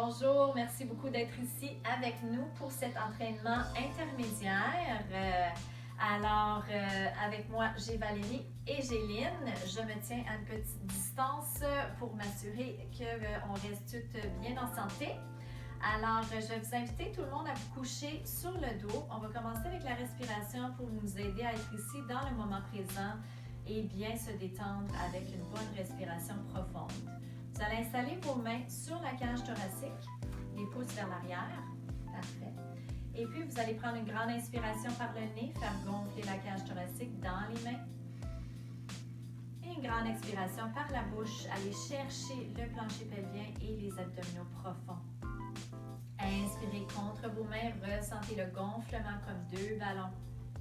Bonjour, merci beaucoup d'être ici avec nous pour cet entraînement intermédiaire. Avec moi, j'ai Valérie et j'ai Lynn. Je me tiens à une petite distance pour m'assurer qu'on reste toutes bien en santé. Alors, je vais vous inviter tout le monde à vous coucher sur le dos. On va commencer avec la respiration pour nous aider à être ici dans le moment présent et bien se détendre avec une bonne respiration profonde. Vous allez installer vos mains sur la cage thoracique, les pouces vers l'arrière. Parfait. Et puis, vous allez prendre une grande inspiration par le nez, faire gonfler la cage thoracique dans les mains. Et une grande expiration par la bouche, aller chercher le plancher pelvien et les abdominaux profonds. Inspirez contre vos mains, ressentez le gonflement comme deux ballons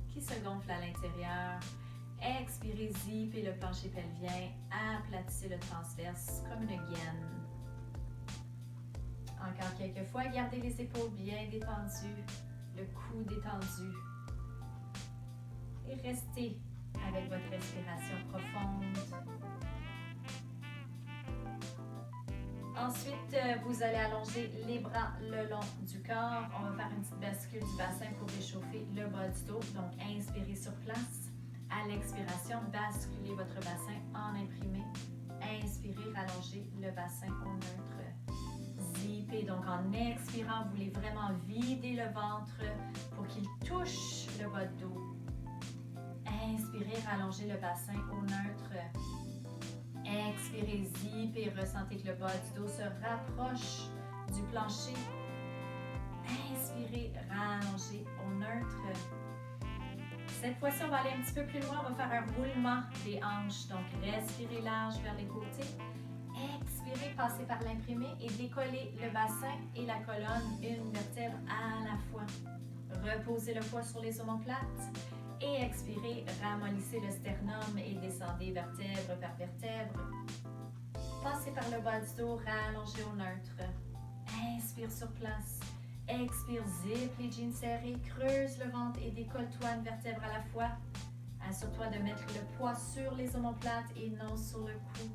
qui se gonflent à l'intérieur. Expirez, zippez le plancher pelvien, aplatissez le transverse comme une gaine. Encore quelques fois, gardez les épaules bien détendues, le cou détendu. Et restez avec votre respiration profonde. Ensuite, vous allez allonger les bras le long du corps. On va faire une petite bascule du bassin pour réchauffer le bas du dos. Donc, inspirez sur place. À l'expiration, basculez votre bassin en imprimé. Inspirez, rallongez le bassin au neutre. Zippez. Donc, en expirant, vous voulez vraiment vider le ventre pour qu'il touche le bas de dos. Inspirez, rallongez le bassin au neutre. Expirez, zippez, ressentez que le bas du dos se rapproche du plancher. Inspirez, rallongez au neutre. Cette fois-ci, on va aller un petit peu plus loin. On va faire un roulement des hanches. Donc, respirez large vers les côtés. Expirez, passez par l'imprimé et décollez le bassin et la colonne, une vertèbre à la fois. Reposez le poids sur les omoplates. Et expirez, ramollissez le sternum et descendez vertèbre par vertèbre. Passez par le bas du dos, rallongez au neutre. Inspire sur place. Expire, zip les jeans serrés, creuse le ventre et décolle-toi une vertèbre à la fois. Assure-toi de mettre le poids sur les omoplates et non sur le cou.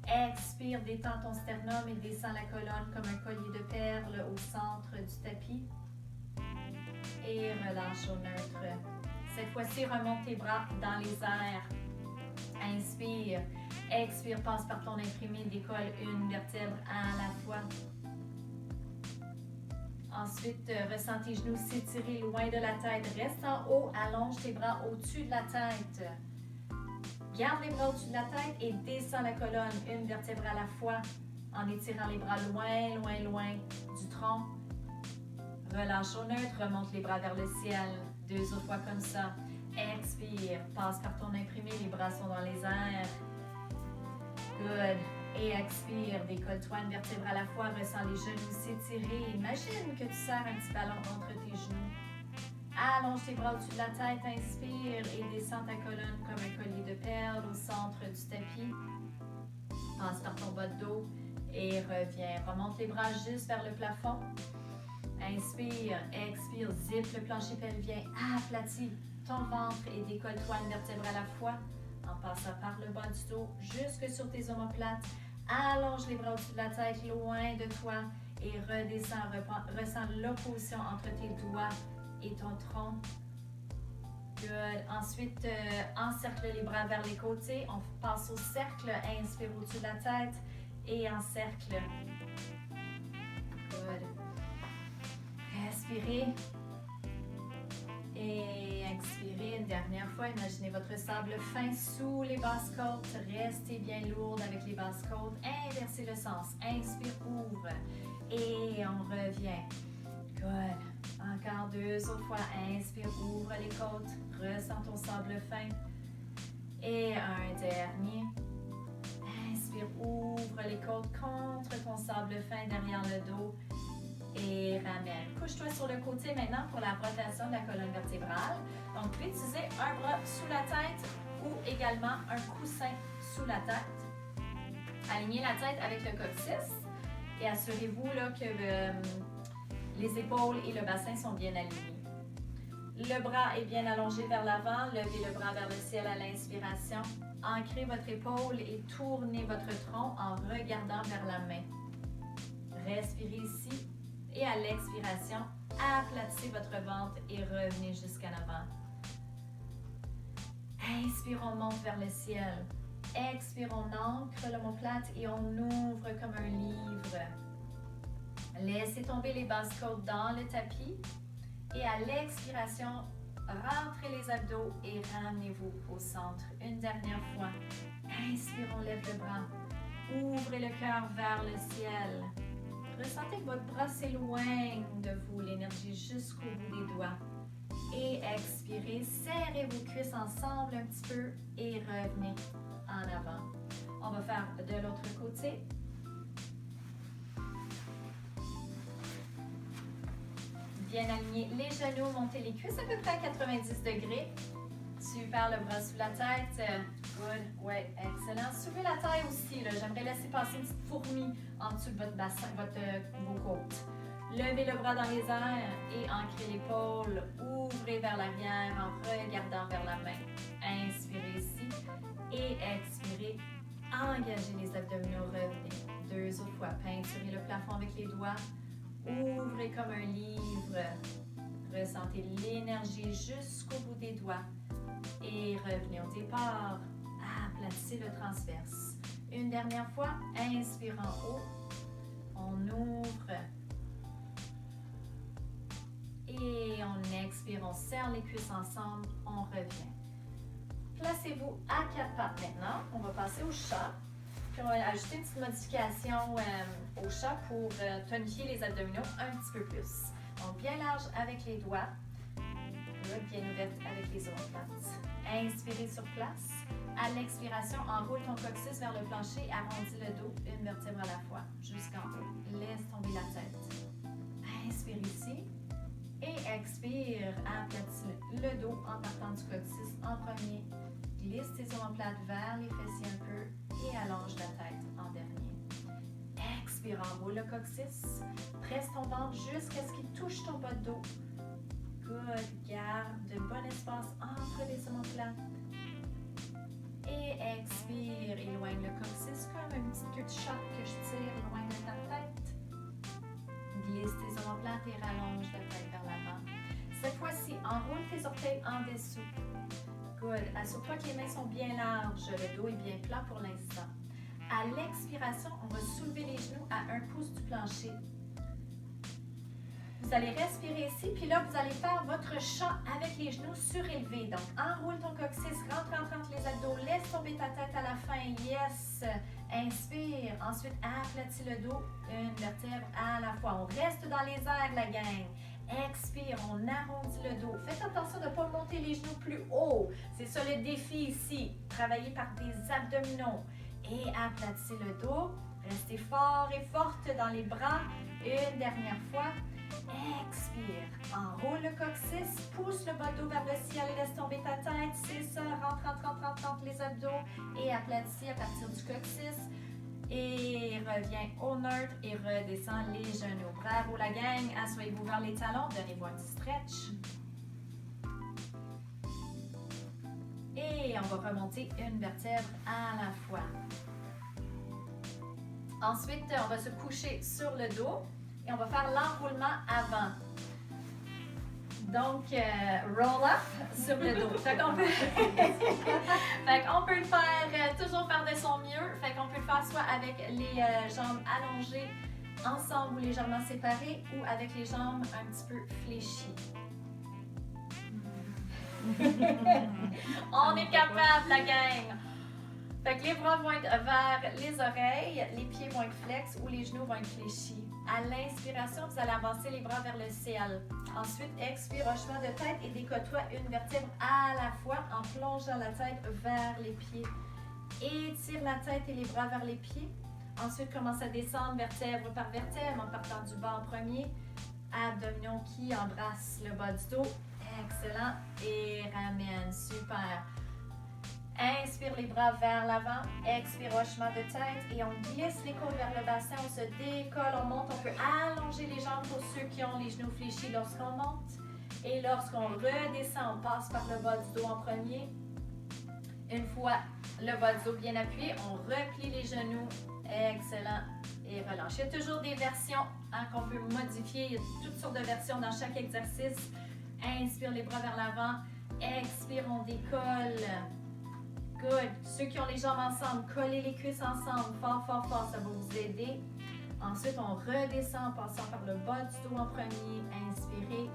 Expire, détends ton sternum et descends la colonne comme un collier de perles au centre du tapis. Et relâche au neutre. Cette fois-ci, remonte tes bras dans les airs. Inspire. Expire, passe par ton imprimé, décolle une vertèbre à la fois. Ensuite, ressens tes genoux s'étirer loin de la tête. Reste en haut, allonge tes bras au-dessus de la tête. Garde les bras au-dessus de la tête et descends la colonne, une vertèbre à la fois, en étirant les bras loin, loin, loin du tronc. Relâche au neutre, remonte les bras vers le ciel. 2 autres fois comme ça. Expire, passe par ton imprimé, les bras sont dans les airs. Good. Et expire, décolle-toi une vertèbre à la fois, ressens les genoux s'étirer. Imagine que tu serres un petit ballon entre tes genoux. Allonge tes bras au-dessus de la tête, inspire et descends ta colonne comme un collier de perles au centre du tapis. Passe par ton bas de dos et reviens. Remonte les bras juste vers le plafond. Inspire, expire, zip le plancher pelvien, aplatis ton ventre et décolle-toi une vertèbre à la fois en passant par le bas du dos jusque sur tes omoplates. Allonge les bras au-dessus de la tête, loin de toi et redescends, ressens l'opposition entre tes doigts et ton tronc. Good. Ensuite, encercle les bras vers les côtés. On passe au cercle. Inspire au-dessus de la tête et encercle. Good. Respirez. Et expirez une dernière fois. Imaginez votre sable fin sous les basses côtes. Restez bien lourde avec les basses côtes. Inversez le sens. Inspire, ouvre. Et on revient. Good. Encore 2 autres fois. Inspire, ouvre les côtes. Ressens ton sable fin. Et un dernier. Inspire, ouvre les côtes contre ton sable fin derrière le dos. Et ramène. Couche-toi sur le côté maintenant pour la rotation de la colonne vertébrale. Donc, vous pouvez utiliser un bras sous la tête ou également un coussin sous la tête. Alignez la tête avec le coccyx et assurez-vous là, que les épaules et le bassin sont bien alignés. Le bras est bien allongé vers l'avant. Levez le bras vers le ciel à l'inspiration. Ancrez votre épaule et tournez votre tronc en regardant vers la main. Respirez ici. Et à l'expiration, aplatissez votre ventre et revenez jusqu'en avant. Inspire, on monte vers le ciel. Expire, on ancre l'omoplate et on ouvre comme un livre. Laissez tomber les basses côtes dans le tapis. Et à l'expiration, rentrez les abdos et ramenez-vous au centre. Une dernière fois. Inspire, on lève le bras. Ouvrez le cœur vers le ciel. Ressentez que votre bras s'éloigne de vous, l'énergie jusqu'au bout des doigts. Et expirez, serrez vos cuisses ensemble un petit peu et revenez en avant. On va faire de l'autre côté. Bien aligner les genoux, monter les cuisses à peu près à 90 degrés. Super, le bras sous la tête. Good, ouais, excellent. Soulevez la taille aussi. J'aimerais laisser passer une petite fourmi en dessous de votre bassin, vos côtes. Levez le bras dans les airs et ancrez l'épaule. Ouvrez vers l'arrière en regardant vers la main. Inspirez ici et expirez. Engagez les abdominaux, revenez. 2 autres fois. Peinturez le plafond avec les doigts. Ouvrez comme un livre. Ressentez l'énergie jusqu'au bout des doigts. Et revenez au départ. Aplatissez le transverse. Une dernière fois. Inspire en haut. On ouvre. Et on expire, on serre les cuisses ensemble, on revient. Placez-vous à 4 pattes maintenant. On va passer au chat. Puis on va ajouter une petite modification au chat pour tonifier les abdominaux un petit peu plus. Donc bien large avec les doigts. Bien ouverte avec les omoplates. Inspirez sur place. À l'expiration, enroule ton coccyx vers le plancher, arrondis le dos, une vertèbre à la fois, jusqu'en haut. Laisse tomber la tête. Inspire ici. Et expire, aplatis le dos en partant du coccyx en premier. Glisse tes omoplates vers les fessiers un peu et allonge la tête en dernier. Expire, enroule le coccyx. Presse ton ventre jusqu'à ce qu'il touche ton bas de dos. Good, garde de bon espace entre les omoplates. Et expire, éloigne le coccyx comme une petite queue de chat que je tire loin de ta tête. Glisse tes omoplates et rallonge la tête vers l'avant. Cette fois-ci, enroule tes orteils en dessous. Good. Assure-toi que les mains sont bien larges. Le dos est bien plat pour l'instant. À l'expiration, on va soulever les genoux à 1 pouce du plancher. Vous allez respirer ici, puis là, vous allez faire votre chat avec les genoux surélevés. Donc, enroule ton coccyx, rentre les abdos, laisse tomber ta tête à la fin. Yes! Inspire. Ensuite, aplatis le dos, une vertèbre à la fois. On reste dans les airs, la gang. Expire, on arrondit le dos. Faites attention de ne pas monter les genoux plus haut. C'est ça le défi ici. Travaillez par des abdominaux. Et aplatissez le dos. Restez fort et forte dans les bras. Une dernière fois. Expire. Enroule le coccyx. Pousse le bas de dos vers le ciel. Laisse tomber ta tête. C'est ça. Rentre les abdos. Et aplatis à partir du coccyx. Et reviens au neutre et redescends les genoux. Bravo la gang. Asseyez-vous vers les talons. Donnez-vous un petit stretch. Et on va remonter une vertèbre à la fois. Ensuite, on va se coucher sur le dos et on va faire l'enroulement avant. Donc, roll up sur le dos. Fait qu'on peut, peut le faire, toujours faire de son mieux. Fait qu'on peut le faire soit avec les jambes allongées ensemble ou légèrement séparées ou avec les jambes un petit peu fléchies. On est capable, la gang! Fait que les bras vont être vers les oreilles, les pieds vont être flex ou les genoux vont être fléchis. À l'inspiration, vous allez avancer les bras vers le ciel. Ensuite, expire, hochement de tête et décote-toi une vertèbre à la fois en plongeant la tête vers les pieds. Étire la tête et les bras vers les pieds. Ensuite, commence à descendre vertèbre par vertèbre en partant du bas en premier. Abdominaux qui embrassent le bas du dos. Excellent. Et ramène. Super. Inspire les bras vers l'avant, expire hochement de tête et on glisse les côtes vers le bassin, on se décolle, on monte, on peut allonger les jambes pour ceux qui ont les genoux fléchis lorsqu'on monte. Et lorsqu'on redescend, on passe par le bas du dos en premier. Une fois le bas du dos bien appuyé, on replie les genoux, excellent. et relâche. Il y a toujours des versions qu'on peut modifier. Il y a toutes sortes de versions dans chaque exercice. Inspire les bras vers l'avant. Expire, on décolle. Good. Ceux qui ont les jambes ensemble, collez les cuisses ensemble. Fort, fort, fort. Ça va vous aider. Ensuite, on redescend en passant par le bas du dos en premier. Inspirez.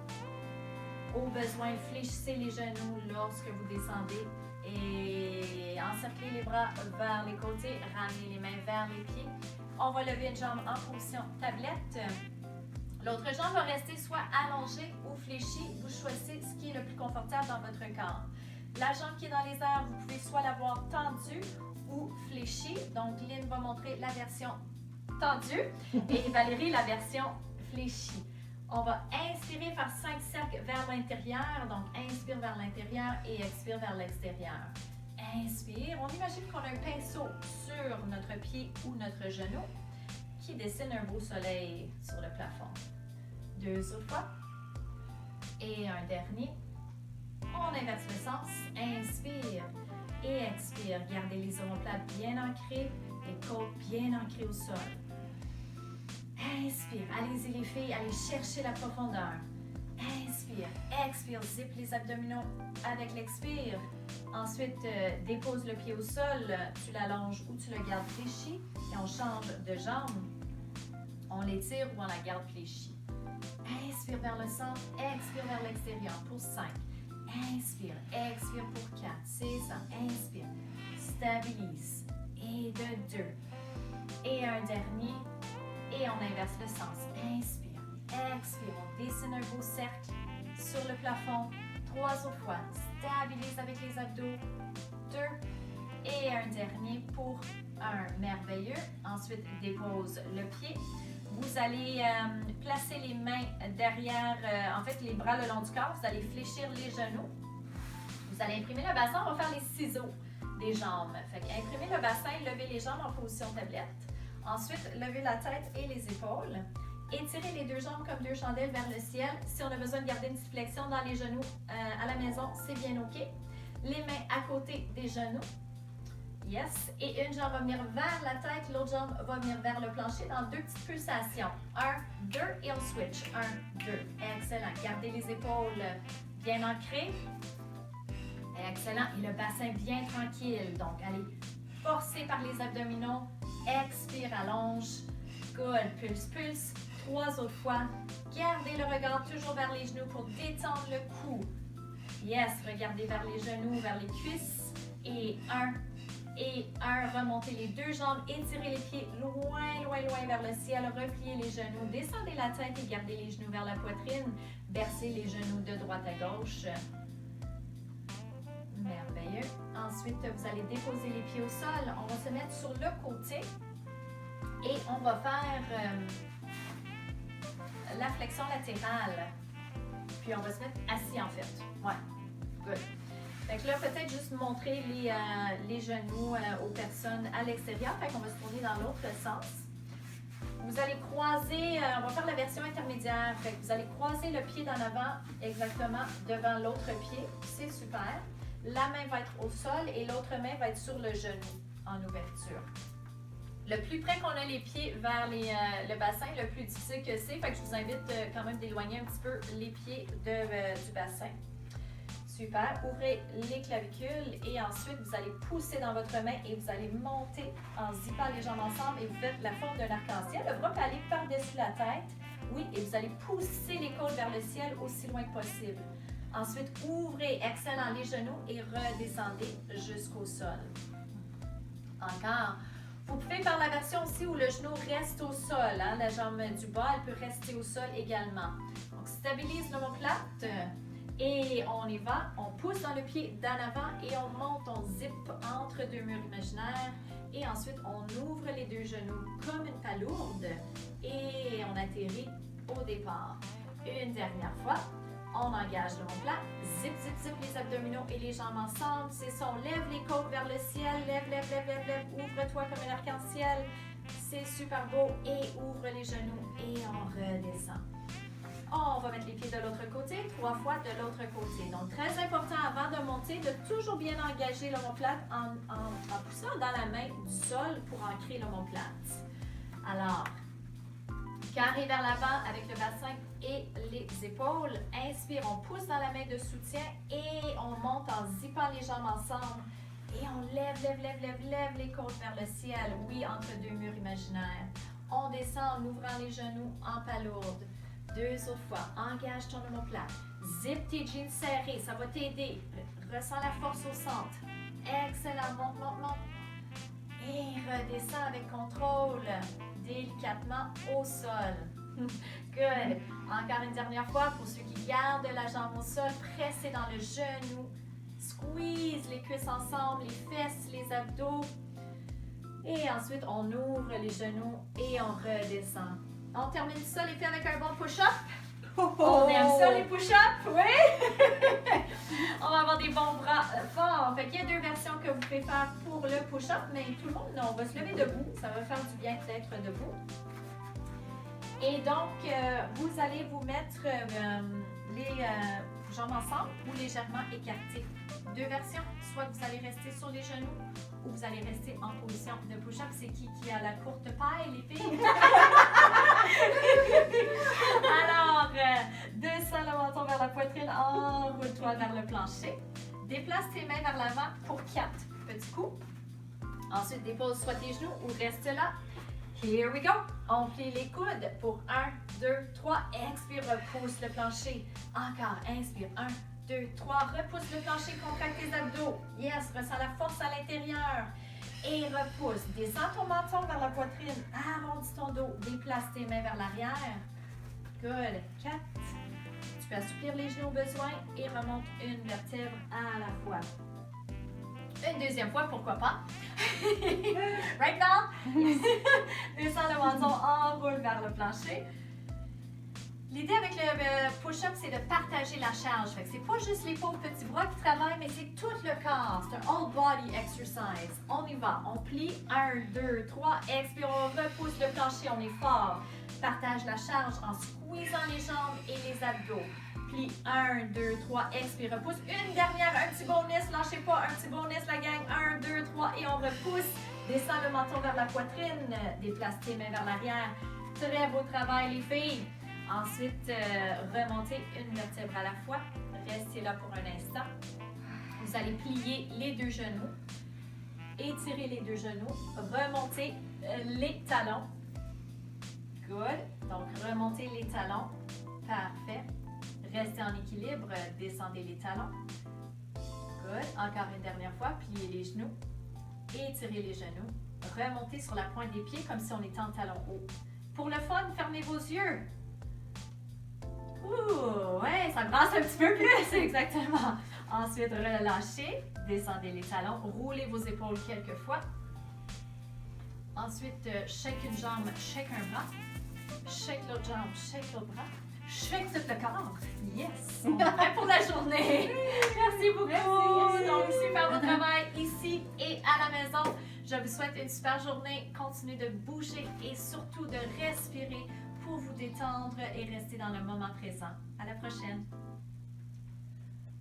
Au besoin, fléchissez les genoux lorsque vous descendez. Et encerclez les bras vers les côtés. Ramenez les mains vers les pieds. On va lever une jambe en position tablette. L'autre jambe va rester soit allongée ou fléchie. Vous choisissez ce qui est le plus confortable dans votre corps. La jambe qui est dans les airs, vous pouvez soit l'avoir tendue ou fléchie. Donc, Lynn va montrer la version tendue et Valérie la version fléchie. On va inspirer, faire 5 cercles vers l'intérieur. Donc, inspire vers l'intérieur et expire vers l'extérieur. Inspire. On imagine qu'on a un pinceau sur notre pied ou notre genou qui dessine un beau soleil sur le plafond. 2 autres fois. Et un dernier. On inverse le sens. Inspire et expire. Gardez les omoplates bien ancrées, les côtes bien ancrées au sol. Inspire. Allez-y les filles, allez chercher la profondeur. Inspire, expire, zip les abdominaux avec l'expire. Ensuite, dépose le pied au sol, tu l'allonges ou tu le gardes fléchi et on change de jambe. On l'étire ou on la garde fléchie. Inspire vers le centre, expire vers l'extérieur pour 5. Inspire, expire pour 4. C'est ça, inspire, stabilise. Et de 2. Et un dernier. Et on inverse le sens. Inspire, expire, on dessine un beau cercle sur le plafond. 3 autres fois. Stabilise avec les abdos. 2. Et un dernier pour un merveilleux. Ensuite, dépose le pied. Vous allez placer les mains derrière, en fait, les bras le long du corps. Vous allez fléchir les genoux. Vous allez imprimer le bassin. On va faire les ciseaux des jambes. Fait que imprimez le bassin, levez les jambes en position tablette. Ensuite, levez la tête et les épaules. Étirez les 2 jambes comme 2 chandelles vers le ciel. Si on a besoin de garder une petite flexion dans les genoux à la maison, c'est bien OK. Les mains à côté des genoux. Yes. Et une jambe va venir vers la tête, l'autre jambe va venir vers le plancher dans 2 petites pulsations. 1, 2 et on switch. 1, 2. Excellent. Gardez les épaules bien ancrées. Excellent. Et le bassin bien tranquille. Donc, allez forcer par les abdominaux. Expire, allonge. Good. Pulse, pulse. 3 autres fois. Gardez le regard toujours vers les genoux pour détendre le cou. Yes. Regardez vers les genoux, vers les cuisses. Et 1. Et 1, remontez les 2 jambes, étirez les pieds loin, loin, loin vers le ciel, repliez les genoux, descendez la tête et gardez les genoux vers la poitrine, bercez les genoux de droite à gauche. Merveilleux. Ensuite, vous allez déposer les pieds au sol, on va se mettre sur le côté et on va faire la flexion latérale. Puis on va se mettre assis en fait. Ouais, good. Fait que là, peut-être juste montrer les genoux aux personnes à l'extérieur. Fait qu'on va se tourner dans l'autre sens. Vous allez croiser, on va faire la version intermédiaire. Fait que vous allez croiser le pied d'en avant exactement devant l'autre pied. C'est super. La main va être au sol et l'autre main va être sur le genou en ouverture. Le plus près qu'on a les pieds vers le bassin, le plus difficile que c'est. Fait que je vous invite quand même d'éloigner un petit peu les pieds du bassin. Super. Ouvrez les clavicules et ensuite, vous allez pousser dans votre main et vous allez monter en zippant les jambes ensemble et vous faites la forme d'un arc-en-ciel. Le bras peut aller par-dessus la tête. Oui, et vous allez pousser les côtes vers le ciel aussi loin que possible. Ensuite, ouvrez, excellent, les genoux et redescendez jusqu'au sol. Encore. Vous pouvez faire la version aussi où le genou reste au sol. Hein? La jambe du bas, elle peut rester au sol également. Donc, stabilise l'omoplate. Et on y va, on pousse dans le pied d'en avant et on monte, on zip entre 2 murs imaginaires. Et ensuite, on ouvre les 2 genoux comme une palourde et on atterrit au départ. Une dernière fois, on engage l'omoplate, zip, zip, zip les abdominaux et les jambes ensemble. C'est ça, on lève les côtes vers le ciel, lève, lève, lève, lève, lève, ouvre-toi comme un arc-en-ciel. C'est super beau et ouvre les genoux et on redescend. On va mettre les pieds de l'autre côté, 3 fois de l'autre côté. Donc, très important avant de monter, de toujours bien engager l'omoplate en poussant dans la main du sol pour ancrer l'omoplate. Alors, carré vers l'avant avec le bassin et les épaules. Inspire, on pousse dans la main de soutien et on monte en zippant les jambes ensemble. Et on lève les côtes vers le ciel. Oui, entre deux murs imaginaires. On descend en ouvrant les genoux en palourde. 2 autres fois. Engage ton omoplate. Zip tes jeans serrés. Ça va t'aider. Ressens la force au centre. Excellent. Monte, monte, monte. Et redescends avec contrôle. Délicatement au sol. Good. Encore une dernière fois. Pour ceux qui gardent la jambe au sol, pressez dans le genou. Squeeze les cuisses ensemble, les fesses, les abdos. Et ensuite, on ouvre les genoux et on redescend. On termine ça, les filles, avec un bon push-up. On aime ça, les push-ups, oui? On va avoir des bons bras forts. Fait qu'il y a 2 versions que vous pouvez faire pour le push-up, mais tout le monde, on va se lever debout. Ça va faire du bien d'être debout. Et donc, vous allez vous mettre les jambes ensemble ou légèrement écartées. 2 versions, soit vous allez rester sur les genoux ou vous allez rester en position de push-up. C'est qui a la courte paille, les filles? Alors, descends le menton vers la poitrine, enroule-toi vers le plancher. Déplace tes mains vers l'avant pour 4 petits coups. Ensuite, dépose soit tes genoux ou reste là. Here we go. On plie les coudes pour 1, 2, 3. Expire, repousse le plancher. Encore, inspire. 1, 2, 3. Repousse le plancher, contracte tes abdos. Yes, ressens la force à l'intérieur. Et repousse. Descends ton menton vers la poitrine. Arrondis ton dos. Déplace tes mains vers l'arrière. Good. 4. Tu peux assouplir les genoux au besoin et remonte une vertèbre à la fois. Une deuxième fois, pourquoi pas? Right now? Descends le menton, enroule vers le plancher. L'idée avec le push-up, c'est de partager la charge. Fait que c'est pas juste les pauvres petits bras qui travaillent, mais c'est tout le corps. C'est un all body exercise. On y va. On plie. 1, 2, 3. Expire, on repousse le plancher. On est fort. Partage la charge en squeezant les jambes et les abdos. Plie. 1, 2, 3. Expire, repousse. Une dernière. Un petit bonus. Lâchez pas. Un petit bonus, la gang. 1, 2, 3. Et on repousse. Descends le menton vers la poitrine. Déplace tes mains vers l'arrière. Très beau travail, les filles. Ensuite, remontez une vertèbre à la fois. Restez là pour un instant. Vous allez plier les 2 genoux. Étirez les 2 genoux. Remontez les talons. Good. Donc, remontez les talons. Parfait. Restez en équilibre. Descendez les talons. Good. Encore une dernière fois. Pliez les genoux. Étirez les genoux. Remontez sur la pointe des pieds comme si on était en talon haut. Pour le fun, fermez vos yeux. Ouh, ouais, ça brasse un petit peu plus, exactement. Ensuite, relâchez, descendez les talons, roulez vos épaules quelques fois. Ensuite, shake une jambe, shake un bras. Shake l'autre jambe, shake l'autre bras. Shake tout le corps. Yes! On est prêt pour la journée. Merci beaucoup. Merci. Donc, super beau travail ici et à la maison. Je vous souhaite une super journée. Continuez de bouger et surtout de respirer pour vous détendre et rester dans le moment présent. À la prochaine!